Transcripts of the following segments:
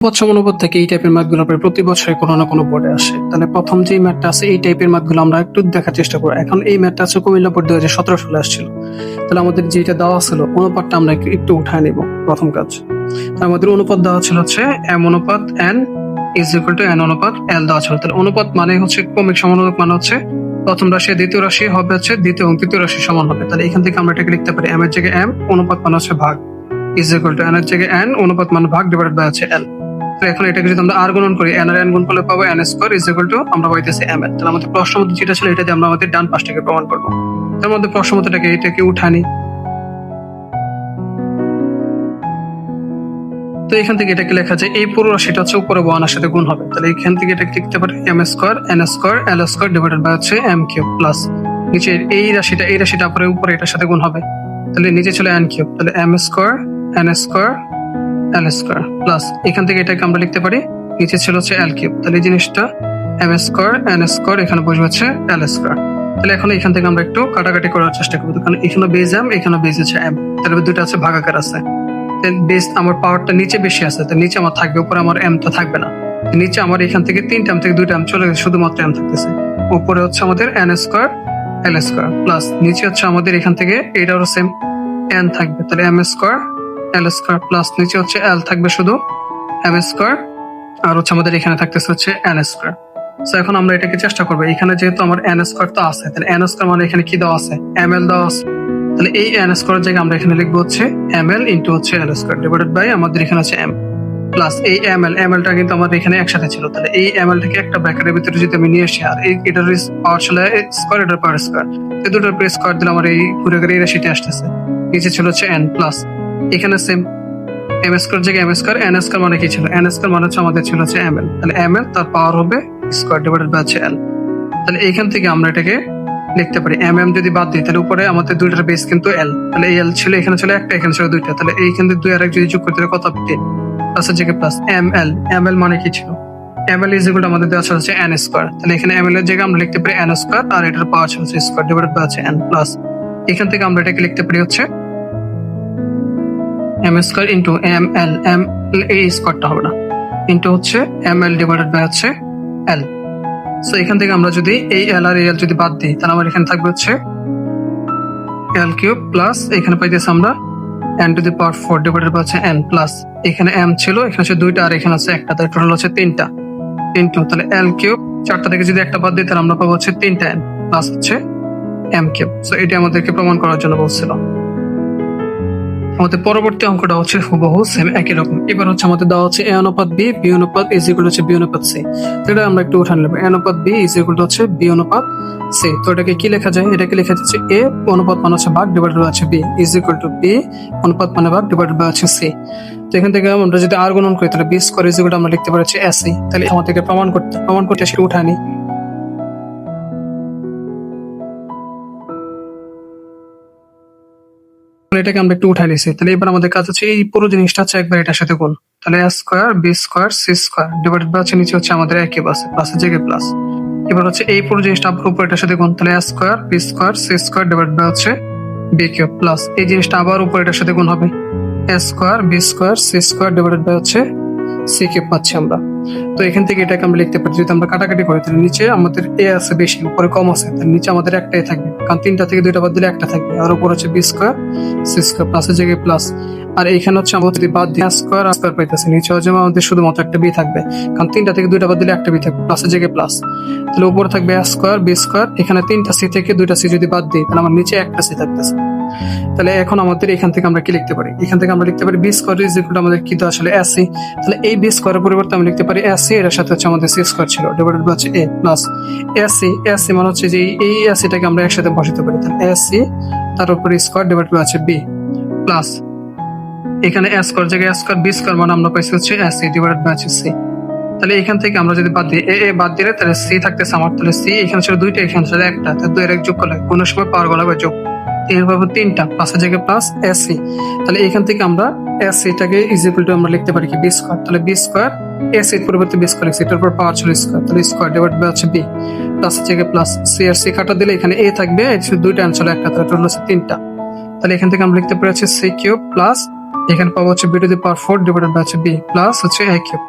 বছর অনুপাত থেকে এই টাইপের ম্যাথগুলো প্রায় প্রতি বছরে কোনো না কোনো বোর্ডে আসে। তাহলে প্রথম যে ম্যাথটা আছে এই টাইপের ম্যাথগুলো আমরা একটু দেখার চেষ্টা করবো। এখন এই ম্যাথটা আছে কুমিল্লা বোর্ড 2017 সালে আসছিল। তাহলে আমাদের যেটা দেওয়া ছিল অনুপাতটা আমরা একটু উঠায় নিব। প্রথম কাজ আমাদের অনুপাত দেওয়া ছিল হচ্ছে এম অনুপাত N is equal two N অনুপাত এল দেওয়া ছিল। তাহলে অনুপাত মানে হচ্ছে ক্রমিক সমানুপাত, মানে হচ্ছে প্রথম রাশি দ্বিতীয় রাশি হবে হচ্ছে দ্বিতীয় এবং তৃতীয় রাশি সমান হবে। তাহলে এখান থেকে আমরা এটাকে লিখতে পারি এম এর জায়গায় এম অনুপাত মানে হচ্ছে ভাগ ইজ ইকুয়াল টু এন এর জায়গায় এন অনুপাত মানে ভাগ ডিভাইডেড বাই হচ্ছে এল। এখন এটাকে যদি আমরা আর গুণন করি, এন আর এন গুণ করলে পাবো N square is equal two আমরা পাইতেছি এম এল। তাহলে আমাদের প্রশ্ন মতো যেটা ছিল এটা দিয়ে আমরা আমাদের ডান পাশটাকে প্রমাণ করবো। তার মধ্যে প্রশ্ন মতো এটাকে উঠানি। তো এখান থেকে এটাকে লেখা যায় এই পুরো রাশিটা হচ্ছে উপরে ওয়ানের সাথে গুণ হবে। তাহলে এখান থেকে এটাকে লিখতে পারি M square N square L square divided by হচ্ছে এম কিউব প্লাস নিচে এই রাশিটা উপরে এটার সাথে গুণ হবে। তাহলে নিচে ছিল এন কিউব, তাহলে M square N square L square plus এখান থেকে এটাকে আমরা লিখতে পারি নিচে ছিল হচ্ছে এল কিউব। তাহলে এই জিনিসটা এম স্কয়ার এন স্কয়ার এখানে বসবে হচ্ছে এল স্কয়ার। তাহলে এখন এখান থেকে আমরা একটু কাটাকাটি করার চেষ্টা করবো, কারণ এখানে বেজ এম এখানে বেজ হচ্ছে এম। তাহলে দুটো আছে ভাগাকার আছে। বেস আমার পাওয়ারটা নিচে বেশি আছে, তো নিচে আমার থাকবে, উপরে আমার এম তো থাকবে না। নিচে আমার এখান থেকে 3টা এম থেকে 2টা এম চলে গেছে, শুধুমাত্র এম থাকতেছে। উপরে হচ্ছে আমাদের N square L square plus নিচে হচ্ছে আমাদের এখান থেকে এটারও সেম এন থাকবে। তাহলে M square L square plus নিচে হচ্ছে এল থাকবে শুধু এম স্কয়ার আর হচ্ছে আমাদের এখানে থাকতেছে হচ্ছে এন স্কয়ার। তো এখন আমরা এটাকে চেষ্টা করবো, এখানে যেহেতু আমার এন স্কয়ার তো আছে, তাহলে এন স্কয়ার মানে এখানে কি দেওয়া আছে এম এল দেওয়া আছে। তাহলে এই এন স্কয়ারের জায়গায় আমরা এখানে লিখবো হচ্ছে এম এল ইন্টু হচ্ছে এল স্কয়ার ডিভাইডেড বাই আমাদের এখানে আছে এম প্লাস এই এম এলটা কিন্তু আমাদের এখানে একসাথে ছিল। তাহলে এই এম এলটাকে একটা ব্র্যাকেটের ভিতরে যদি আমি নিয়ে আসি, আর এটার পাওয়ার ছিল স্কয়ার এটার পাওয়ার স্কয়ার, এই দুটোর পরে স্কয়ার দিলে আমার এই ঘুরে ঘুরে এই রাশিটা আসতেছে। নিচে ছিল হচ্ছে এন প্লাস এখানে সেম এম স্কয়ার জায়গায় এম স্কয়ার এন স্কয়ার মানে কি ছিল এন স্কয়ার মানে হচ্ছে আমাদের ছিল হচ্ছে এম এল। তাহলে এম এল তার পাওয়ার হবে স্কয়ার ডিভাইডেড বাই হচ্ছে এল। তাহলে এইখান থেকে আমরা এটাকে লিখতে পারি এম এম যদি বাদ দিই তাহলে উপরে আমাদের দুইটার বেস কিন্তু এল। তাহলে এল ছিল এখানে ছিল একটা এখানে ছিল দুইটা, তাহলে এইখান থেকে 2 আর 1 যদি যোগ করতে কত হবে 10 প্লাসের জায়গায় প্লাস এম এল মানে কি ছিল M L is equal to আমাদের দেওয়া ছিল হচ্ছে এন স্কয়ার। তাহলে এখানে এম এল এর জায়গায় আমরা লিখতে পারি এন স্কয়ার আর এটার পাওয়ার ছিল হচ্ছে স্কয়ার ডিভাইডেড বাই হচ্ছে এন প্লাস এখান থেকে আমরা এটাকে লিখতে পারি হচ্ছে M square into M L এই স্কয়ারটা হবে না ইন্টু হচ্ছে এম এল ডিভাইডেড বাই হচ্ছে এল। সো এখান থেকে আমরা যদি এই এল আর এল যদি বাদ দিই তাহলে আমার এখানে থাকবে হচ্ছে এল কিউব প্লাস এখানে পাইতেছি আমরা N to the power 4 divided by হচ্ছে এন প্লাস এখানে এম ছিল এখানে হচ্ছে 2টা আর এখানে আছে একটা, তাই টোটাল হচ্ছে 3টা ইন্টু তাহলে এল কিউব 4টা থেকে যদি একটা বাদ দিই তাহলে আমরা পাবো হচ্ছে 3টা এন প্লাস হচ্ছে এম কিউব। সো এটি আমাদেরকে প্রমাণ করার জন্য বলছিল। আমাদের পরবর্তী অঙ্কটা হচ্ছে হুবহু সেম একই রকম। এবার হচ্ছে আমাদের দেওয়া হচ্ছে এ অনুপাত বি বি অনুপাত ইজ ইকুয়াল হচ্ছে বি অনুপাত সি। এটা আমরা একটু উঠান নেব, এ অনুপাত বি ইজ ইকুয়াল হচ্ছে বি অনুপাত সি। তো এটাকে কি লেখা যায়, এটাকে লেখা যাচ্ছে এ অনুপাত মানে হচ্ছে ভাগ ডিভাইডেড বাই হচ্ছে B is equal to B অনুপাত মানে ভাগ ডিভাইডেড বাই হচ্ছে সি। তো এখান থেকে আমরা যদি আর গুণন করি তাহলে বি স্কয়ার ইজ ইকুয়াল আমরা লিখতে পারি হচ্ছে এসি। তাহলে আমাদেরকে প্রমাণ করতে সেটা উঠানি। এটাকে আমরা একটু উঠাই নিছি। তাহলে এবার আমাদের কাজ হচ্ছে এই পুরো জিনিসটা হচ্ছে একবার এটার সাথে গুণ। তাহলে a square b square c square divided by হচ্ছে নিচে হচ্ছে আমাদের একই আছে প্লাসের জায়গায় প্লাস। এবার হচ্ছে এই পুরো জিনিসটা আবার উপরে এটার সাথে গুণ। তাহলে a square b square c square divided by হচ্ছে বি কিউব প্লাস এই জিনিসটা আবার উপরে এটার সাথে গুণ হবে a square b square c square divided by হচ্ছে সি কিউব পাচ্ছি আমরা। তো এখান থেকে এটাকে আমরা লিখতে পারি, যদি আমরা কাটাকাটি করি তাহলে নিচে আমাদের এ আছে বেশি উপরে কম আছে, তাহলে নিচে আমাদের একটাই থাকবে, কারণ 3টা থেকে 2টা বাদ দিলে একটা থাকবে। আর উপর হচ্ছে বি স্কয়ার সি স্কয়ার প্লাসের জায়গায় প্লাস আর এইখানে হচ্ছে আমাদের যদি বাদ দিয়ে স্কয়ার স্কয়ার পাইতেছে নিচে হচ্ছে আমাদের শুধুমাত্র একটা বি থাকবে, কারণ 3টা থেকে 2টা বাদ দিলে একটা বি থাকবে প্লাসের জায়গায় প্লাস। তাহলে উপরে থাকবে এ স্কয়ার বি স্কয়ার, এখানে 3টা সি থেকে 2টা সি যদি বাদ দিই তাহলে আমার নিচে একটা সি থাকতেছে। তাহলে এখন আমাদের এখান থেকে আমরা কি লিখতে পারি, এখান থেকে আমরা লিখতে পারি B square is equal to আমাদের কি তো আসলে এসি। তাহলে এই বি স্কয়ারের পরিবর্তে আমরা লিখতে পারি এসি, এর সাথে হচ্ছে আমাদের সি স্কয়ার ছিল ডিভাইডেড বাই হচ্ছে এ প্লাস এসি মানে হচ্ছে যে এই এসিটাকে আমরা একসাথে বসাতে পারি। তাহলে এসি তার উপরে স্কয়ার ডিভাইডেড বাই হচ্ছে বি প্লাস এখানে এ স্কয়ার জায়গায় স্কয়ার বি স্কয়ার মানে আমরা পাইছি হচ্ছে এসি ডিভাইডেড বাই হচ্ছে সি। তাহলে এখান থেকে আমরা যদি বাদ দিই এ বাদ দিলে তাহলে সি থাকতেছে আমার, তাহলে সি এখানে ছিল 2টা এখানে ছিল একটা, তাহলে 2 এর 1 যোগ করলে কোনো সময় পাওয়ার গলাবে যোগ এভাবে 3টা প্লাসের জায়গায় প্লাস এসি। তাহলে এখান থেকে আমরা এসিটাকে ইজ ইকুয়াল টু আমরা লিখতে পারি কি বি স্কয়ার। তাহলে বি স্কয়ার এসি এর পরিবর্তে বি স্কয়ার এটার উপর পাওয়ার ছিল স্কয়ার, তাহলে স্কয়ার ডিভাইডেড বাই হচ্ছে বি প্লাসের জায়গায় প্লাস সি আর সি কাটা দিলে এখানে এ থাকবে, 2টা আনসার একটা, তাহলে টোটাল হচ্ছে 3টা। তাহলে এখান থেকে আমরা লিখতে পারি হচ্ছে সি কিউব প্লাস এখানে পাবো হচ্ছে B to the power 4 divided by হচ্ছে বি প্লাস হচ্ছে এ কিউব।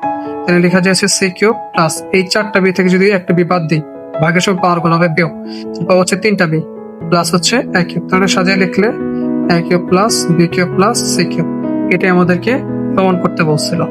তাহলে লেখা যাচ্ছে সি কিউব প্লাস এই 4টা বি থেকে যদি একটা বি বাদ দিই ভাগের সব পাওয়ার গুলো হবে বিয়োগ, পাবো হচ্ছে 3টা বি প্লাস হচ্ছে এ কিউব। তাহলে সাজিয়ে লিখলে a cube plus b cube plus c cube, এটাই আমাদেরকে প্রমাণ করতে বলছিল।